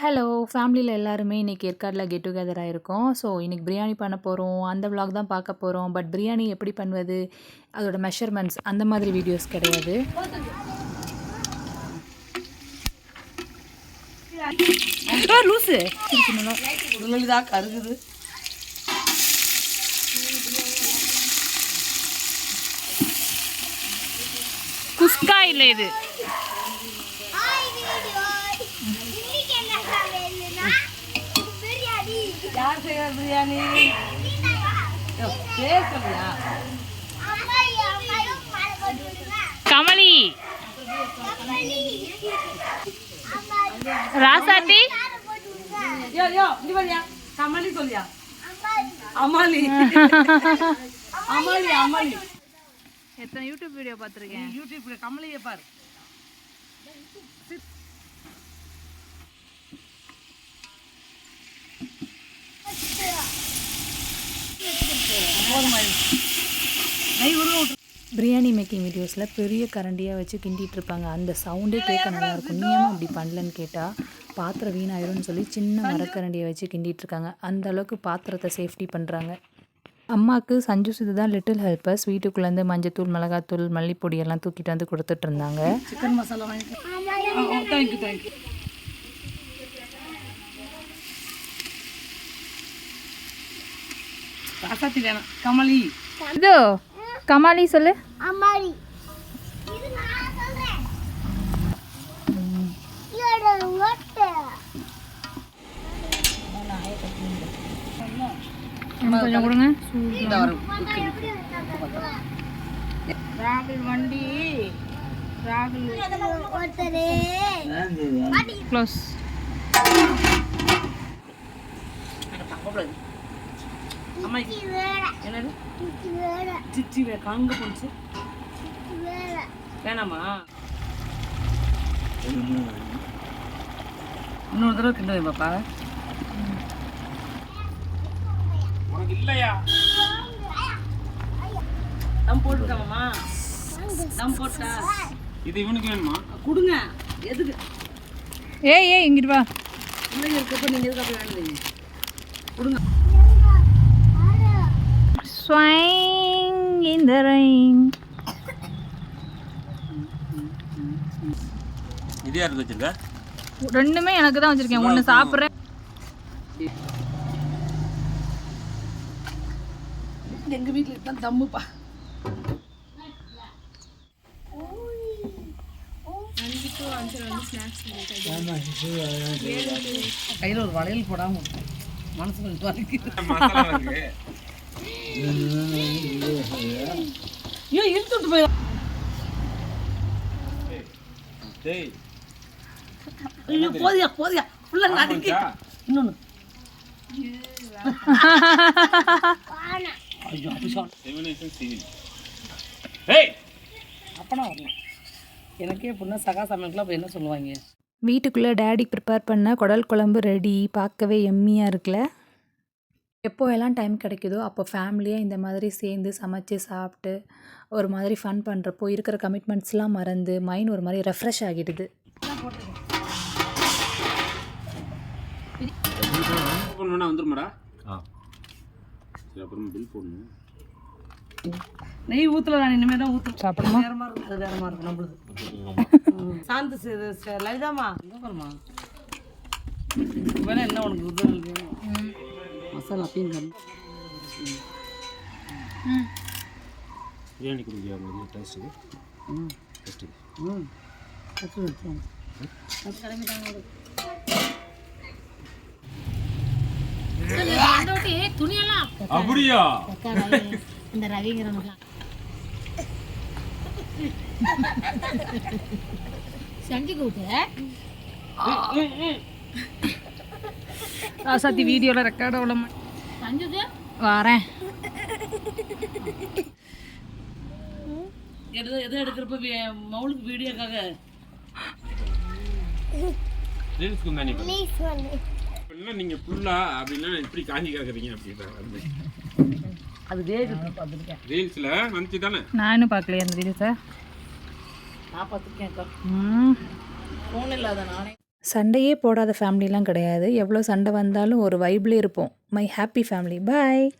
Hello! ஃபேமிலில எல்லாருமே இன்னைக்கு ஏற்காடுல கெட் டுகெதர் ஆயிருக்கோம். ஸோ, இன்னைக்கு பிரியாணி பண்ண போறோம். அந்த விளாக் தான் பார்க்க போறோம். பட் பிரியாணி எப்படி பண்ணுவது? அதோட மெஷர்மெண்ட்ஸ் அந்த மாதிரி வீடியோஸ் கிடையாது. லூசு கருகுது. குஸ்கா இல்லை இது. யார் செய்யற பிரியாணி? கமலி ராசாத்தி கமலி சொல்லியா? அமாலி அமாலி அமாலி. எத்தனை யூடியூப் வீடியோ பார்த்துருக்கேன். யூடியூப்ல கமலியை பாரு. பிரியாணி மேக்கிங் வீடியோஸில் பெரிய கரண்டியாக வச்சு கிண்டிகிட்டு இருப்பாங்க. அந்த சவுண்டே கேட்க நல்லாயிருக்கும். நீ ஏமா அப்படி பண்ணலன்னு கேட்டால் பாத்திரம் வீணாயிரும்னு சொல்லி சின்ன மரக்கரண்டியை வச்சு கிண்டிகிட்டு இருக்காங்க. அந்த அளவுக்கு பாத்திரத்தை சேஃப்டி பண்ணுறாங்க. அம்மாவுக்கு சஞ்சு இது தான் லிட்டில் ஹெல்ப்பர்ஸ். வீட்டுக்குள்ளேருந்து மஞ்சத்தூள், மிளகாத்தூள், மல்லிப்பொடி எல்லாம் தூக்கிட்டு வந்து கொடுத்துட்டு இருந்தாங்க. Chicken masala thank you thank you. Rasathi வேணாம். கமலி இதோ கமாலி சொல்லு. அம்மாடி இது நான் சொல்றேன். ஏடா ஓட்ட கொஞ்சம் கொடுங்க. ராகுல் வண்டி ராகுல் ஓட்டதே க்ளோஸ். அம்மா என்னது? சிச்சி வே காங்க போச்சு. வேணாமா? இன்னொரு தடவை கிண்டுவே பாப்பா. உனக்கு இல்லையா? தம் போட்டுட்டாமா? தம் போட்டா? இது இவனுக்கு வேணுமா? கொடுங்க. எதுக்கு? ஏய் இங்கிட்டு வா. பிள்ளைங்க இருக்கப்ப நீங்க எதுக்கு அப்படி வேணுங்க? கொடுங்க. Swing in the rain. இது யாருக்கு வச்சிருக்க? ரெண்டுமே எனக்கு தான் வச்சிருக்கேன். ஒன்று சாப்பிட்றேன். எங்க வீட்டில் இதுதான் தம்முப்பா. கையில் ஒரு வளையல் போடாம மனசு கொஞ்சம் வலிக்குது. ஐயோ இழுத்துட்டு போய் போதியா போதியா ஃபுல்லா நடுக்கி இன்னொன்னு. ஐயோ அப்படி அப்பனா வரலாம். எனக்கே எப்படின்னா சகா சமையலுக்குலாம் அப்போ என்ன சொல்லுவாங்க? வீட்டுக்குள்ளே டேடி ப்ரிப்பேர் பண்ண குடல் குழம்பு ரெடி. பார்க்கவே எம்மியாக இருக்குல்ல. எப்போ எல்லாம் டைம் கிடைக்குதோ அப்போ ஃபேமிலியாக இந்த மாதிரி சேர்ந்து சமைச்சு சாப்பிட்டு ஒரு மாதிரி ஃபன் பண்ணுறப்போ இருக்கிற கமிட்மெண்ட்ஸ்லாம் மறந்து மைண்ட் ஒரு மாதிரி ரெஃப்ரெஷ் ஆகிடுது. வந்துருமாடா. அப்புறம் பில் போடணும். நெய் ஊற்றல. நான் இனிமேல் தான் ஊற்று சாப்பிடுமா? வேற மாதிரி இருக்குது. வேற மாதிரி இருக்கு நம்மளுது. சாந்து லலிதாமா இங்கே பாருமா. வேணா என்ன உனக்கு உதவி வேணும்? மசாலா அப்பயும் பிரியாணி கொடுக்க டேஸ்ட்டு. அப்படியா? இந்த ரவிங்கிறவங்கலாம் சண்டி கூப்பிட ராசாத்தி வீடியோவில் ரெக்கார்ட் அவ்வளோ சஞ்சுது வரேன். எது எடுக்கிறப்ப மவுளுக்கு வீடியோக்காக ரீல்ஸ்க்கு தானே ப்ளீஸ் வந்து அப்படின்னா நீங்கள் ஃபுல்லாக அப்படின்னா இப்படி காஞ்சி கிடக்குறீங்க அப்படின்றாங்க. அது வேகுது பார்த்துருக்கேன். ரீல்ஸில் வந்துச்சு தானே? நான் இன்னும் பார்க்கலையே அந்த ரீல்ஸை. நான் பார்த்துருக்கேன். ம் ஃபோன் இல்லாத நானே சண்டையே போடாத ஃபேமிலிலாம் கிடையாது. எவ்வளோ சண்டை வந்தாலும் ஒரு வைப்லேயே இருப்போம். My happy family. பாய்.